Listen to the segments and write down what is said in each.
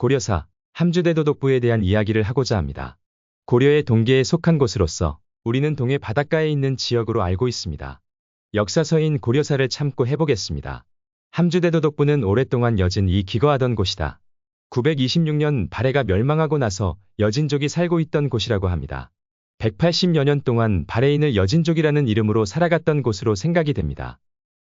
고려사, 함주대도독부에 대한 이야기를 하고자 합니다. 고려의 동계에 속한 곳으로서 우리는 동해 바닷가에 있는 지역으로 알고 있습니다. 역사서인 고려사를 참고 해보겠습니다. 함주대도독부는 오랫동안 여진이 기거하던 곳이다. 926년 발해가 멸망하고 나서 여진족이 살고 있던 곳이라고 합니다. 180여 년 동안 발해인을 여진족이라는 이름으로 살아갔던 곳으로 생각이 됩니다.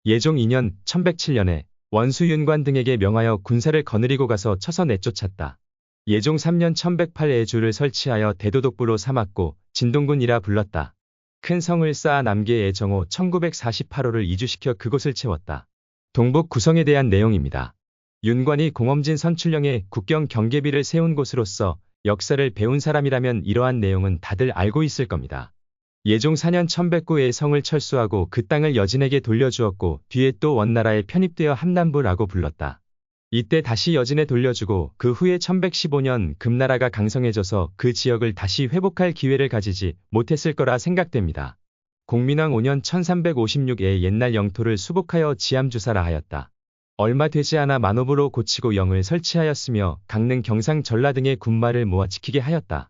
예종 2년 1107년에 원수 윤관 등에게 명하여 군사를 거느리고 가서 쳐서 내쫓았다. 예종 3년 1108에 주를 설치하여 대도독부로 삼았고 진동군이라 불렀다. 큰 성을 쌓아 남계의 정호 1948호를 이주시켜 그곳을 채웠다. 동북 구성에 대한 내용입니다. 윤관이 공엄진 선출령에 국경 경계비를 세운 곳으로서 역사를 배운 사람이라면 이러한 내용은 다들 알고 있을 겁니다. 예종 4년 1109에 성을 철수하고 그 땅을 여진에게 돌려주었고 뒤에 또 원나라에 편입되어 함남부라고 불렀다. 이때 다시 여진에 돌려주고 그 후에 1115년 금나라가 강성해져서 그 지역을 다시 회복할 기회를 가지지 못했을 거라 생각됩니다. 공민왕 5년 1356에 옛날 영토를 수복하여 지함주사라 하였다. 얼마 되지 않아 만호부로 고치고 영을 설치하였으며 강릉 경상 전라 등의 군마를 모아 지키게 하였다.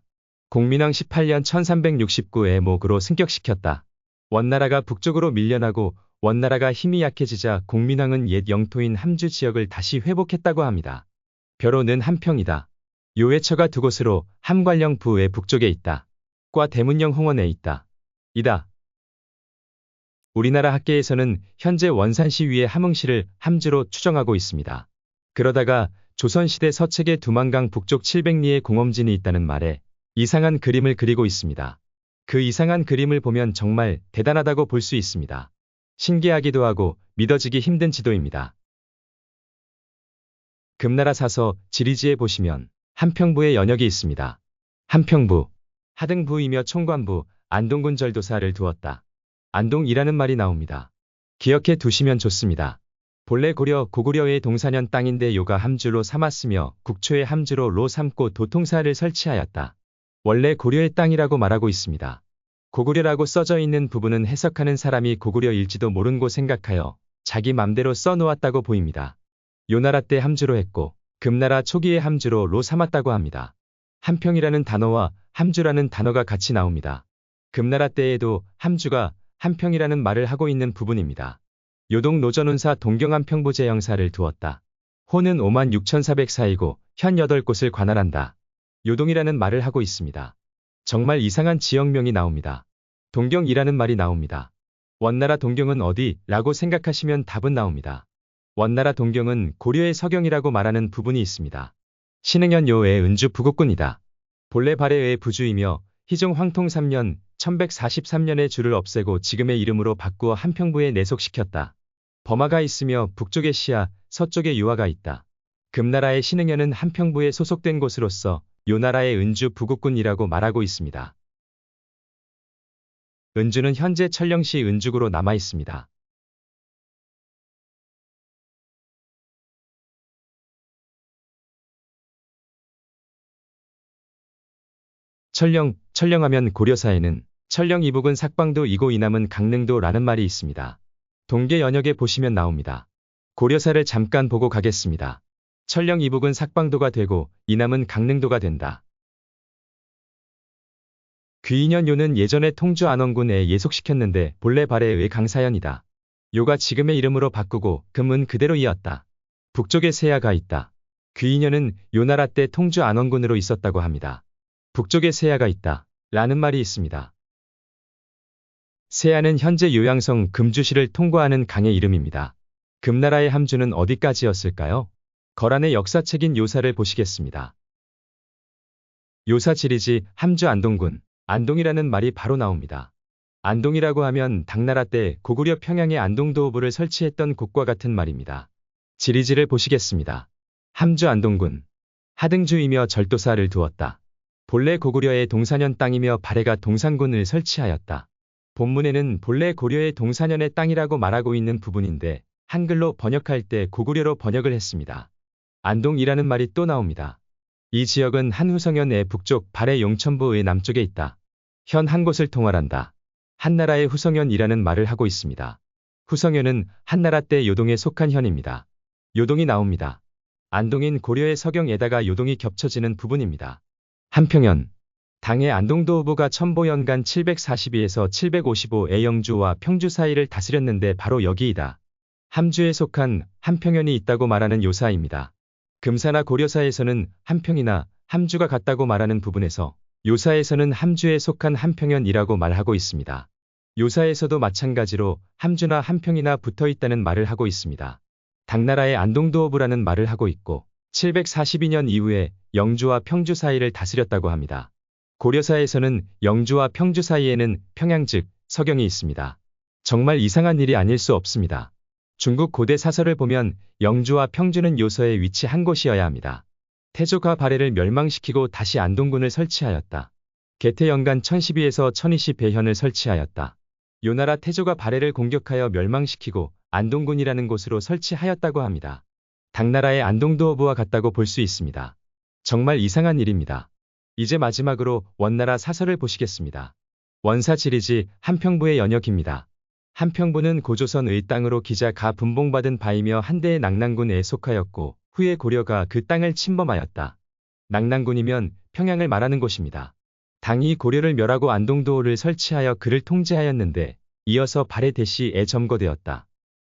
공민왕 18년 1369에 목으로 승격시켰다. 원나라가 북쪽으로 밀려나고 원나라가 힘이 약해지자 공민왕은 옛 영토인 함주 지역을 다시 회복했다고 합니다. 벼로는 함평이다. 요외처가 두 곳으로 함관령 부의 북쪽에 있다. 과 대문령 홍원에 있다. 이다. 우리나라 학계에서는 현재 원산시 위에 함흥시를 함주로 추정하고 있습니다. 그러다가 조선시대 서책에 두만강 북쪽 700리에 공엄진이 있다는 말에 이상한 그림을 그리고 있습니다. 그 이상한 그림을 보면 정말 대단하다고 볼 수 있습니다. 신기하기도 하고 믿어지기 힘든 지도입니다. 금나라 사서 지리지에 보시면 함평부의 연역이 있습니다. 함평부, 하등부이며 총관부, 안동군 절도사를 두었다. 안동이라는 말이 나옵니다. 기억해 두시면 좋습니다. 본래 고구려의 동사년 땅인데 요가 함주로 삼았으며 국초의 함주로 로 삼고 도통사를 설치하였다. 원래 고려의 땅이라고 말하고 있습니다. 고구려라고 써져 있는 부분은 해석하는 사람이 고구려일지도 모른고 생각하여 자기 맘대로 써놓았다고 보입니다. 요나라 때 함주로 했고 금나라 초기에 함주로 로 삼았다고 합니다. 함평이라는 단어와 함주라는 단어가 같이 나옵니다. 금나라 때에도 함주가 함평이라는 말을 하고 있는 부분입니다. 요동 노전운사 동경함평부 제영사를 두었다. 호는 56,404이고 현 8곳을 관할한다. 요동이라는 말을 하고 있습니다. 정말 이상한 지역명이 나옵니다. 동경이라는 말이 나옵니다. 원나라 동경은 어디? 라고 생각하시면 답은 나옵니다. 원나라 동경은 고려의 서경이라고 말하는 부분이 있습니다. 신흥현 요의 은주 부국군이다. 본래 발해의 부주이며 희종 황통 3년 1143년에 주를 없애고 지금의 이름으로 바꾸어 함평부에 내속시켰다. 범하가 있으며 북쪽에 시야, 서쪽에 유화가 있다. 금나라의 신흥현은 함평부에 소속된 곳으로서 요나라의 은주 부국군이라고 말하고 있습니다. 은주는 현재 천령시 은주구로 남아 있습니다. 천령하면 고려사에는 천령 이북은 삭방도 이고 이남은 강릉도 라는 말이 있습니다. 동계 연역에 보시면 나옵니다. 고려사를 잠깐 보고 가겠습니다. 천령 이북은 삭방도가 되고 이남은 강릉도가 된다. 귀인현 요는 예전에 통주 안원군에 예속시켰는데 본래 발해의 강사현이다. 요가 지금의 이름으로 바꾸고 금은 그대로 이었다. 북쪽에 세야가 있다. 귀인현은 요나라 때 통주 안원군으로 있었다고 합니다. 북쪽에 세야가 있다. 라는 말이 있습니다. 세야는 현재 요양성 금주시를 통과하는 강의 이름입니다. 금나라의 함주는 어디까지였을까요? 거란의 역사책인 요사를 보시겠습니다. 요사 지리지 함주 안동군, 안동이라는 말이 바로 나옵니다. 안동이라고 하면 당나라 때 고구려 평양에 안동도호부를 설치했던 곳과 같은 말입니다. 지리지를 보시겠습니다. 함주 안동군, 하등주이며 절도사를 두었다. 본래 고구려의 동사년 땅이며 발해가 동산군을 설치하였다. 본문에는 본래 고려의 동사년의 땅이라고 말하고 있는 부분인데 한글로 번역할 때 고구려로 번역을 했습니다. 안동이라는 말이 또 나옵니다. 이 지역은 한후성현의 북쪽 발해 용천부의 남쪽에 있다. 현 한 곳을 통할한다. 한나라의 후성현이라는 말을 하고 있습니다. 후성현은 한나라 때 요동에 속한 현입니다. 요동이 나옵니다. 안동인 고려의 서경에다가 요동이 겹쳐지는 부분입니다. 한평현. 당의 안동도후보가 첨보연간 742에서 755의 영주와 평주 사이를 다스렸는데 바로 여기이다. 함주에 속한 한평현이 있다고 말하는 요사입니다. 금사나 고려사에서는 한평이나 함주가 같다고 말하는 부분에서 요사에서는 함주에 속한 한평현이라고 말하고 있습니다. 요사에서도 마찬가지로 함주나 한평이나 붙어 있다는 말을 하고 있습니다. 당나라의 안동도호부라는 말을 하고 있고 742년 이후에 영주와 평주 사이를 다스렸다고 합니다. 고려사에서는 영주와 평주 사이에는 평양 즉 서경이 있습니다. 정말 이상한 일이 아닐 수 없습니다. 중국 고대 사설을 보면 영주와 평주는 요서에 위치한 곳이어야 합니다. 태조가 발해를 멸망시키고 다시 안동군을 설치하였다. 개태연간 1012에서 1020 배현을 설치하였다. 요나라 태조가 발해를 공격하여 멸망시키고 안동군이라는 곳으로 설치하였다고 합니다. 당나라의 안동도호부와 같다고 볼 수 있습니다. 정말 이상한 일입니다. 이제 마지막으로 원나라 사설을 보시겠습니다. 원사지리지 한평부의 연역입니다. 한평부는 고조선의 땅으로 기자가 분봉받은 바이며 한대의 낙랑군에 속하였고 후에 고려가 그 땅을 침범하였다. 낙랑군이면 평양을 말하는 곳입니다. 당이 고려를 멸하고 안동도호를 설치하여 그를 통제하였는데 이어서 발해 대시에 점거되었다.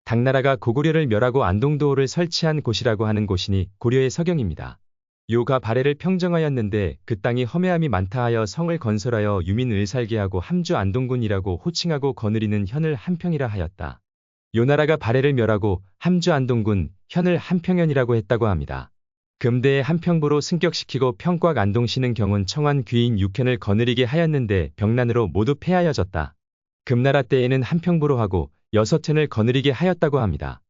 당나라가 고구려를 멸하고 안동도호를 설치한 곳이라고 하는 곳이니 고려의 서경입니다. 요가 발해를 평정하였는데 그 땅이 험해함이 많다 하여 성을 건설하여 유민을 살게 하고 함주 안동군이라고 호칭하고 거느리는 현을 한평이라 하였다. 요나라가 발해를 멸하고 함주 안동군, 현을 한평현이라고 했다고 합니다. 금대의 한평부로 승격시키고 평곽 안동시는 경운 청환 귀인 육현을 거느리게 하였는데 병난으로 모두 패하여졌다. 금나라 때에는 한평부로 하고 6현을 거느리게 하였다고 합니다.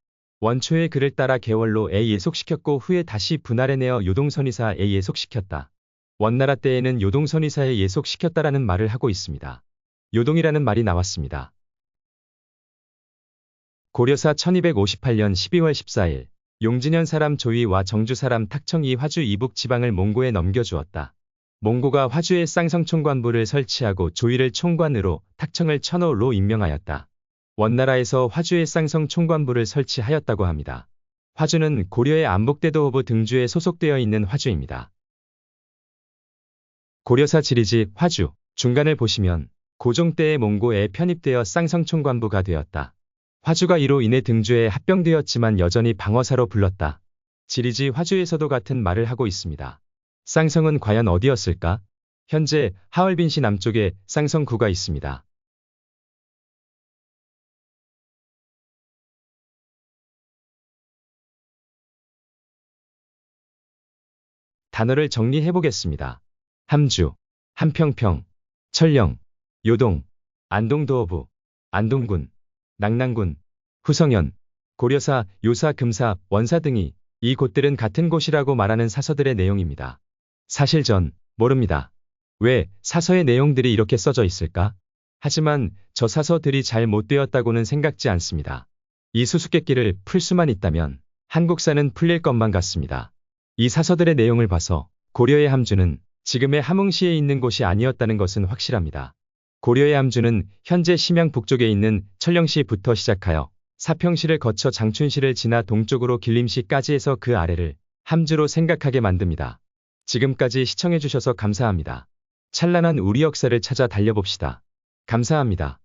원초의 그를 따라 개월로에 예속시켰고 후에 다시 분할해내어 요동선의사에 예속시켰다. 원나라 때에는 요동선의사에 예속시켰다라는 말을 하고 있습니다. 요동이라는 말이 나왔습니다. 고려사 1258년 12월 14일 용진현 사람 조이와 정주 사람 탁청이 화주 이북 지방을 몽고에 넘겨주었다. 몽고가 화주의 쌍성총관부를 설치하고 조이를 총관으로 탁청을 천호로 임명하였다. 원나라에서 화주의 쌍성 총관부를 설치하였다고 합니다. 화주는 고려의 안복대도호부 등주에 소속되어 있는 화주입니다. 고려사 지리지 화주 중간을 보시면 고종 때의 몽고에 편입되어 쌍성 총관부가 되었다. 화주가 이로 인해 등주에 합병되었지만 여전히 방어사로 불렀다. 지리지 화주에서도 같은 말을 하고 있습니다. 쌍성은 과연 어디였을까? 현재 하얼빈시 남쪽에 쌍성구가 있습니다. 단어를 정리해보겠습니다. 함주, 한평평, 철령, 요동, 안동도호부, 안동군, 낙랑군, 후성현, 고려사, 요사, 금사, 원사 등이 이 곳들은 같은 곳이라고 말하는 사서들의 내용입니다. 사실 전 모릅니다. 왜 사서의 내용들이 이렇게 써져 있을까? 하지만 저 사서들이 잘 못되었다고는 생각지 않습니다. 이 수수께끼를 풀 수만 있다면 한국사는 풀릴 것만 같습니다. 이 사서들의 내용을 봐서 고려의 함주는 지금의 함흥시에 있는 곳이 아니었다는 것은 확실합니다. 고려의 함주는 현재 심양 북쪽에 있는 철령시부터 시작하여 사평시를 거쳐 장춘시를 지나 동쪽으로 길림시까지 해서 그 아래를 함주로 생각하게 만듭니다. 지금까지 시청해주셔서 감사합니다. 찬란한 우리 역사를 찾아 달려봅시다. 감사합니다.